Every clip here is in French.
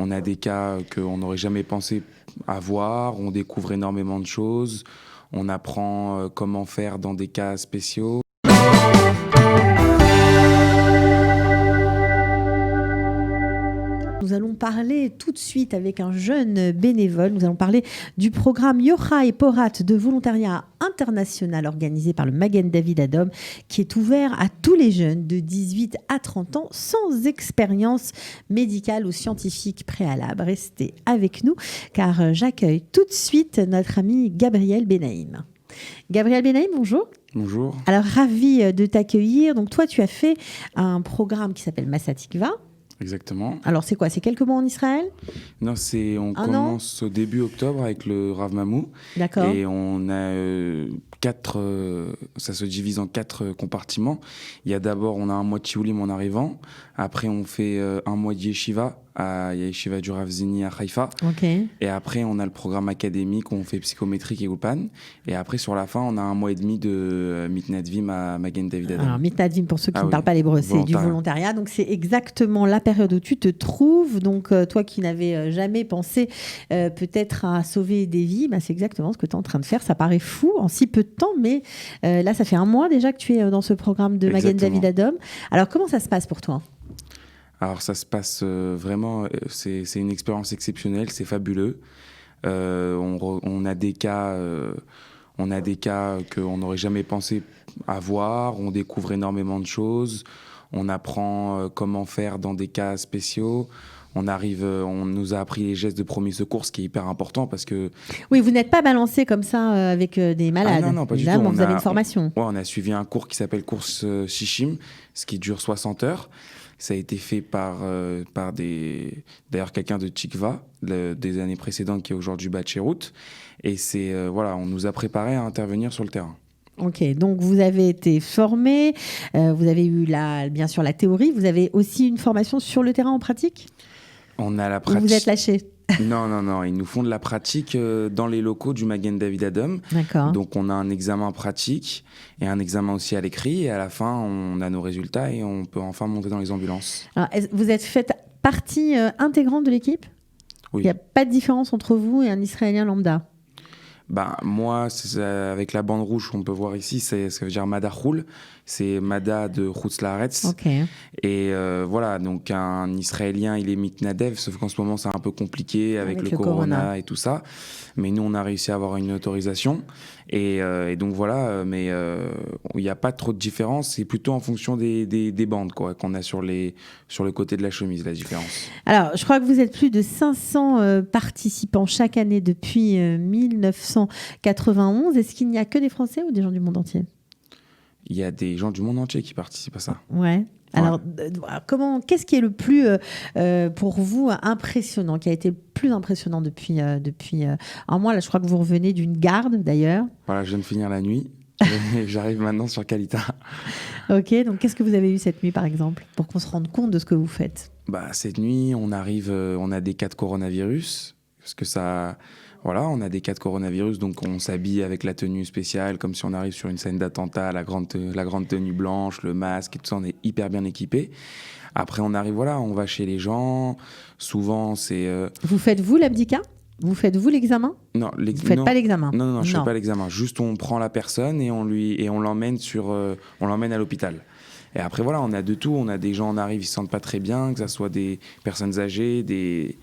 On a des cas qu'on n'aurait jamais pensé avoir, on découvre énormément de choses, on apprend comment faire dans des cas spéciaux. Nous allons parler tout de suite avec un jeune bénévole. Nous allons parler du programme Yochai Porat de volontariat international organisé par le Magen David Adom, qui est ouvert à tous les jeunes de 18 à 30 ans sans expérience médicale ou scientifique préalable. Restez avec nous car j'accueille tout de suite notre ami Gabriel Benaïm. Gabriel Benaïm, bonjour. Bonjour. Alors, ravi de t'accueillir. Donc, toi, tu as fait un programme qui s'appelle Massa Tikva. Exactement. Alors, c'est quoi? C'est quelques mois en Israël? Non, on commence au début octobre avec le Rav Mamou. D'accord. Et on a ça se divise en 4 compartiments. Il y a d'abord, on a un mois de Tioulim en arrivant. Après, on fait un mois de Yeshiva à Yeshiva du Rav Zini à Haïfa. Okay. Et après, on a le programme académique où on fait psychométrique et Ulpan. Et après, sur la fin, on a un mois et demi de Mitnadvim à Magen David Adom. Alors, Mitnadvim, pour ceux qui ne parlent pas l'hébreu, c'est du volontariat. Donc, c'est exactement la période où tu te trouves. Donc, toi qui n'avais jamais pensé peut-être à sauver des vies, bah, c'est exactement ce que tu es en train de faire. Ça paraît fou en si peu de temps, mais là, ça fait un mois déjà que tu es dans ce programme de Magen David Adom. Alors, comment ça se passe pour toi ? Alors ça se passe vraiment, c'est une expérience exceptionnelle, c'est fabuleux. On a des cas qu'on n'aurait jamais pensé avoir, on découvre énormément de choses, on apprend comment faire dans des cas spéciaux. On nous a appris les gestes de premier secours, ce qui est hyper important parce que... Oui, vous n'êtes pas balancé comme ça avec des malades. Ah non, pas du tout. Vous avez une formation. On a suivi un cours qui s'appelle course Shishim, ce qui dure 60 heures. Ça a été fait par d'ailleurs quelqu'un de Tikva des années précédentes qui est aujourd'hui Batcherout. Et on nous a préparé à intervenir sur le terrain. Ok, donc vous avez été formé, vous avez eu bien sûr la théorie, vous avez aussi une formation sur le terrain en pratique ? On a la pratique. Ou vous êtes lâché ? Non, ils nous font de la pratique dans les locaux du Magen David Adom. D'accord. Donc on a un examen pratique et un examen aussi à l'écrit. Et à la fin, on a nos résultats et on peut enfin monter dans les ambulances. Alors, vous êtes fait partie intégrante de l'équipe ? Oui. Il n'y a pas de différence entre vous et un Israélien lambda ? Moi, avec la bande rouge qu'on peut voir ici, ça veut dire Mada Choul. C'est Mada de Chutz Laaretz. Okay. Et voilà, donc un Israélien, il est mitnadev, sauf qu'en ce moment, c'est un peu compliqué avec le corona et tout ça. Mais nous, on a réussi à avoir une autorisation. Et donc voilà, mais il n'y a pas trop de différence. C'est plutôt en fonction des bandes qu'on a sur le côté de la chemise, la différence. Alors, je crois que vous êtes plus de 500 participants chaque année depuis 1991. Est-ce qu'il n'y a que des Français ou des gens du monde entier ? Il y a des gens du monde entier qui participent à ça. Ouais. Alors, qu'est-ce qui est le plus, pour vous, impressionnant, qui a été le plus impressionnant depuis un mois ? Là, je crois que vous revenez d'une garde, d'ailleurs. Voilà, je viens de finir la nuit. J'arrive maintenant sur Kalita. Ok, donc qu'est-ce que vous avez eu cette nuit, par exemple, pour qu'on se rende compte de ce que vous faites ? Cette nuit, on a des cas de coronavirus, parce que ça... Voilà, on a des cas de coronavirus, donc on s'habille avec la tenue spéciale, comme si on arrive sur une scène d'attentat, la grande tenue blanche, le masque et tout ça, on est hyper bien équipés. Après, on arrive, on va chez les gens. Souvent, c'est... Vous faites, vous, l'abdika ? Vous faites, vous, l'examen ? Non, vous ne faites pas l'examen ? Non, je ne fais pas l'examen. Juste, on prend la personne et on l'emmène on l'emmène à l'hôpital. Et après, voilà, on a de tout. On a des gens, on arrive, ils ne se sentent pas très bien, que ce soit des personnes âgées, des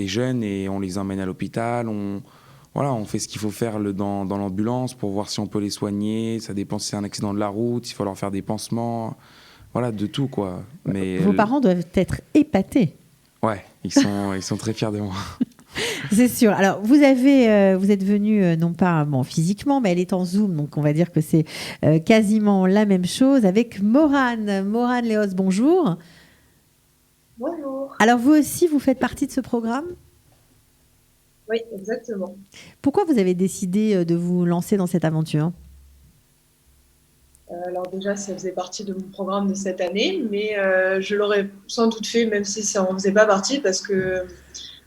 jeunes, et on les emmène à l'hôpital. On fait ce qu'il faut faire dans l'ambulance pour voir si on peut les soigner. Ça dépend si c'est un accident de la route, il faut leur faire des pansements. Voilà, de tout, quoi. Mais vos parents doivent être épatés. Ouais, ils sont très fiers de moi. C'est sûr. Alors, vous êtes venu, non pas physiquement, mais elle est en Zoom, donc on va dire que c'est quasiment la même chose, avec Morane. Morane Léos, bonjour. Bonjour. Alors, vous aussi, vous faites partie de ce programme ? Oui, exactement. Pourquoi vous avez décidé de vous lancer dans cette aventure ? Alors déjà, ça faisait partie de mon programme de cette année, mais je l'aurais sans doute fait, même si ça n'en faisait pas partie, parce que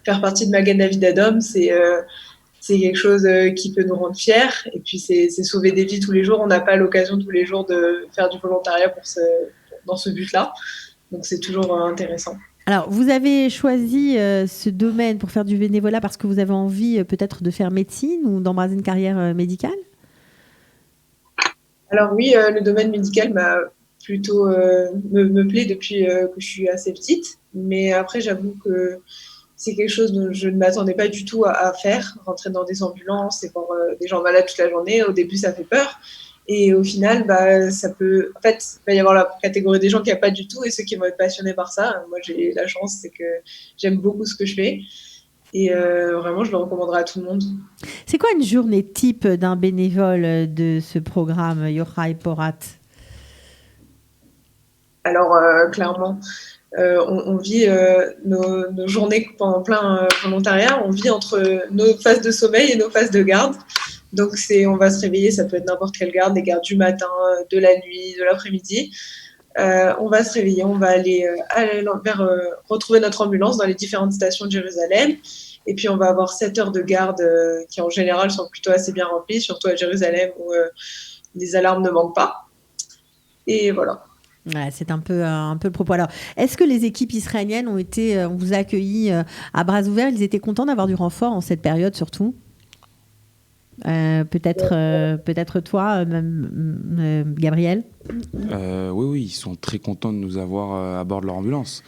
faire partie de Magen David Adom, c'est quelque chose qui peut nous rendre fiers. Et puis, c'est sauver des vies tous les jours. On n'a pas l'occasion tous les jours de faire du volontariat dans ce but-là. Donc, c'est toujours intéressant. Alors, vous avez choisi ce domaine pour faire du bénévolat parce que vous avez envie peut-être de faire médecine ou d'embrasser une carrière médicale? Alors oui, le domaine médical m'a plutôt me plaît depuis que je suis assez petite, mais après j'avoue que c'est quelque chose dont je ne m'attendais pas du tout à faire, rentrer dans des ambulances et voir des gens malades toute la journée. Au début, ça fait peur. Et au final, ça peut. En fait, il va y avoir la catégorie des gens qui n'ont pas du tout et ceux qui vont être passionnés par ça. Moi, j'ai la chance, c'est que j'aime beaucoup ce que je fais. Et vraiment, je le recommanderais à tout le monde. C'est quoi une journée type d'un bénévole de ce programme Yochai Porat? Alors, clairement, on vit nos journées pendant plein volontariat. On vit entre nos phases de sommeil et nos phases de garde. Donc, on va se réveiller, ça peut être n'importe quelle garde, des gardes du matin, de la nuit, de l'après-midi. On va se réveiller, on va aller retrouver notre ambulance dans les différentes stations de Jérusalem. Et puis, on va avoir 7 heures de garde qui, en général, sont plutôt assez bien remplies, surtout à Jérusalem où les alarmes ne manquent pas. Et voilà. Ouais, c'est un peu le propos. Alors, est-ce que les équipes israéliennes on vous a accueillis à bras ouverts? Ils étaient contents d'avoir du renfort en cette période, surtout. Peut-être toi, Gabriel. Oui, ils sont très contents de nous avoir à bord de leur ambulance.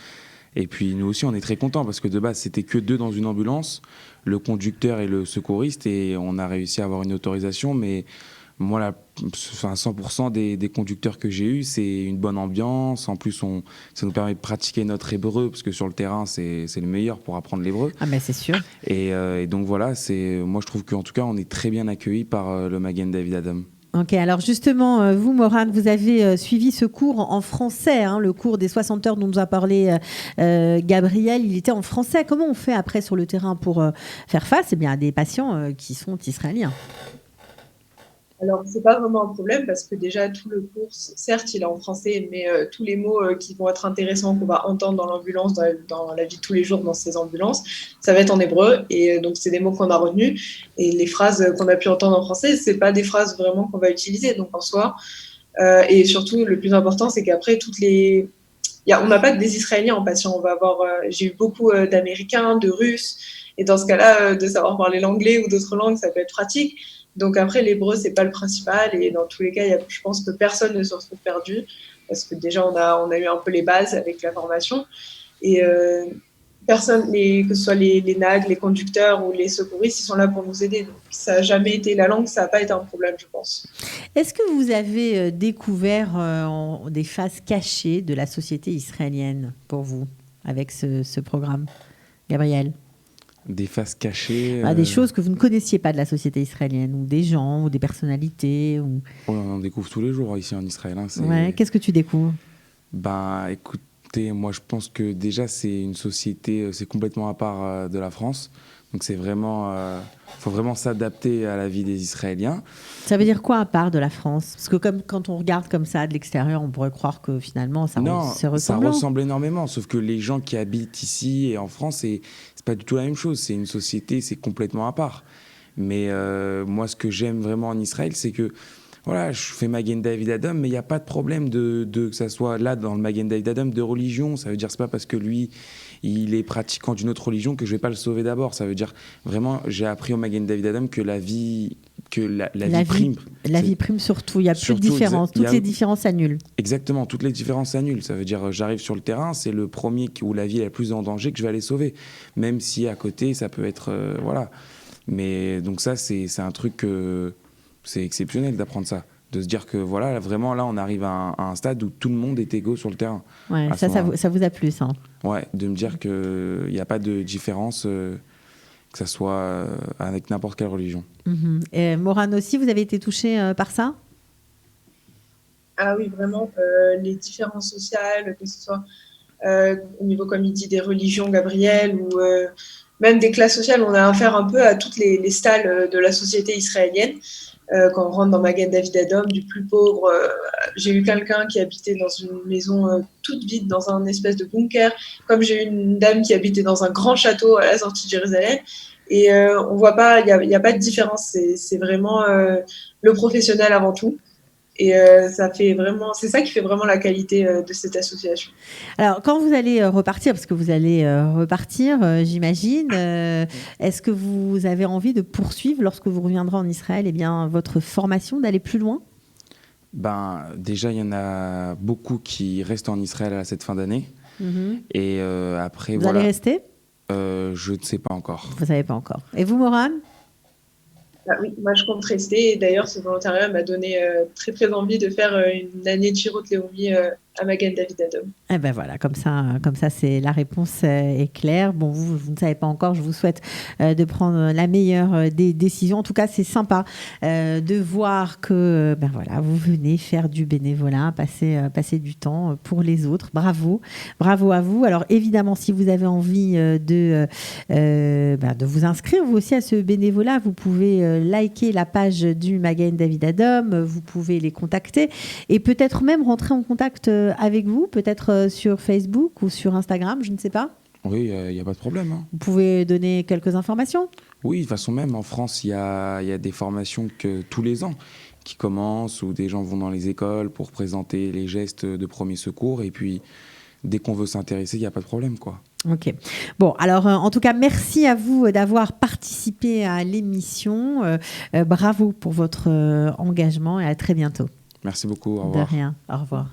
Et puis nous aussi, on est très contents parce que de base, c'était que 2 dans une ambulance, le conducteur et le secouriste, et on a réussi à avoir une autorisation. Mais moi, 100% des conducteurs que j'ai eus, c'est une bonne ambiance. En plus, ça nous permet de pratiquer notre hébreu parce que sur le terrain, c'est le meilleur pour apprendre l'hébreu. Ah ben c'est sûr. Et donc voilà, moi je trouve qu'en tout cas, on est très bien accueillis par le Magen David Adom. Ok, alors justement, vous, Morane, vous avez suivi ce cours en français, hein, le cours des 60 heures dont nous a parlé Gabriel, il était en français. Comment on fait après sur le terrain pour faire face à des patients qui sont israéliens? Alors, c'est pas vraiment un problème parce que déjà, tout le cours, certes, il est en français, mais tous les mots qui vont être intéressants, qu'on va entendre dans l'ambulance, dans la vie de tous les jours dans ces ambulances, ça va être en hébreu. Et donc, c'est des mots qu'on a retenus. Et les phrases qu'on a pu entendre en français, c'est pas des phrases vraiment qu'on va utiliser. Donc, en soi, et surtout, le plus important, c'est qu'après, on n'a pas que des Israéliens en patient. On va avoir, j'ai eu beaucoup d'Américains, de Russes. Et dans ce cas-là, de savoir parler l'anglais ou d'autres langues, ça peut être pratique. Donc après, l'hébreu, c'est pas le principal. Et dans tous les cas, je pense que personne ne se retrouve perdu. Parce que déjà, on a eu un peu les bases avec la formation. Et personne, que ce soit les NAG, les conducteurs ou les secouristes, ils sont là pour nous aider. Donc ça n'a jamais été la langue, ça n'a pas été un problème, je pense. Est-ce que vous avez découvert des faces cachées de la société israélienne pour vous, avec ce programme, Gabriel? Des faces cachées. Des choses que vous ne connaissiez pas de la société israélienne, ou des gens, ou des personnalités. On en découvre tous les jours ici en Israël. Ouais, qu'est-ce que tu découvres? Écoutez, moi je pense que déjà c'est une société, c'est complètement à part de la France. Donc c'est vraiment, faut vraiment s'adapter à la vie des Israéliens. Ça veut dire quoi à part de la France? Parce que quand on regarde comme ça de l'extérieur, on pourrait croire que finalement ça ressemble énormément. Sauf que les gens qui habitent ici et en France, c'est pas du tout la même chose. C'est une société, c'est complètement à part. Mais moi, ce que j'aime vraiment en Israël, c'est que voilà, je fais Magen David Adom, mais il n'y a pas de problème que ça soit là dans le Magen David Adom de religion. Ça veut dire c'est pas parce que lui il est pratiquant d'une autre religion que je vais pas le sauver d'abord. Ça veut dire vraiment, j'ai appris au Magen David Adom que la vie prime. La vie prime surtout. Il n'y a plus de différence. Toutes les différences annulent. Exactement, toutes les différences annulent. Ça veut dire, j'arrive sur le terrain, c'est le premier où la vie est la plus en danger que je vais aller sauver. Même si à côté, ça peut être voilà. Mais donc ça, c'est un truc c'est exceptionnel d'apprendre ça. De se dire que voilà, vraiment là, on arrive à un stade où tout le monde est égaux sur le terrain. Ouais, ça vous a plu, ça? Ouais, de me dire qu'il n'y a pas de différence, que ça soit avec n'importe quelle religion. Mm-hmm. Et Morane aussi, vous avez été touchée par ça? Ah oui, vraiment, les différences sociales, que ce soit au niveau, comme il dit, des religions, Gabriel, ou même des classes sociales, on a affaire un peu à toutes les stalles de la société israélienne. Quand on rentre dans Magen David Adom, du plus pauvre, j'ai eu quelqu'un qui habitait dans une maison toute vide, dans un espèce de bunker, comme j'ai eu une dame qui habitait dans un grand château à la sortie de Jérusalem. Et on voit pas, il y a pas de différence. C'est vraiment le professionnel avant tout. Et c'est ça qui fait vraiment la qualité de cette association. Alors, quand vous allez repartir, parce que vous allez repartir, j'imagine, est-ce que vous avez envie de poursuivre, lorsque vous reviendrez en Israël, votre formation, d'aller plus loin ? Déjà, il y en a beaucoup qui restent en Israël à cette fin d'année. Et après, vous allez rester ? Je ne sais pas encore. Vous ne savez pas encore. Et vous, Morane ? Oui, moi je compte rester. Et d'ailleurs, ce volontariat m'a donné très très envie de faire une année de Shirut Leumi à Magen David Adom. Eh ben voilà, comme ça, c'est la réponse est claire. Bon, vous ne savez pas encore. Je vous souhaite de prendre la meilleure des décisions. En tout cas, c'est sympa de voir que vous venez faire du bénévolat, passer du temps pour les autres. Bravo à vous. Alors évidemment, si vous avez envie de vous inscrire vous aussi à ce bénévolat, vous pouvez liker la page du Magen David Adom. Vous pouvez les contacter et peut-être même rentrer en contact avec vous, peut-être sur Facebook ou sur Instagram, je ne sais pas. Oui, il n'y a pas de problème. Vous pouvez donner quelques informations ? Oui, de toute façon même, en France, il y a des formations tous les ans qui commencent, où des gens vont dans les écoles pour présenter les gestes de premier secours. Et puis, dès qu'on veut s'intéresser, il n'y a pas de problème, quoi. Ok. Bon, alors en tout cas, merci à vous d'avoir participé à l'émission. Bravo pour votre engagement et à très bientôt. Merci beaucoup. Au revoir. De rien. Au revoir.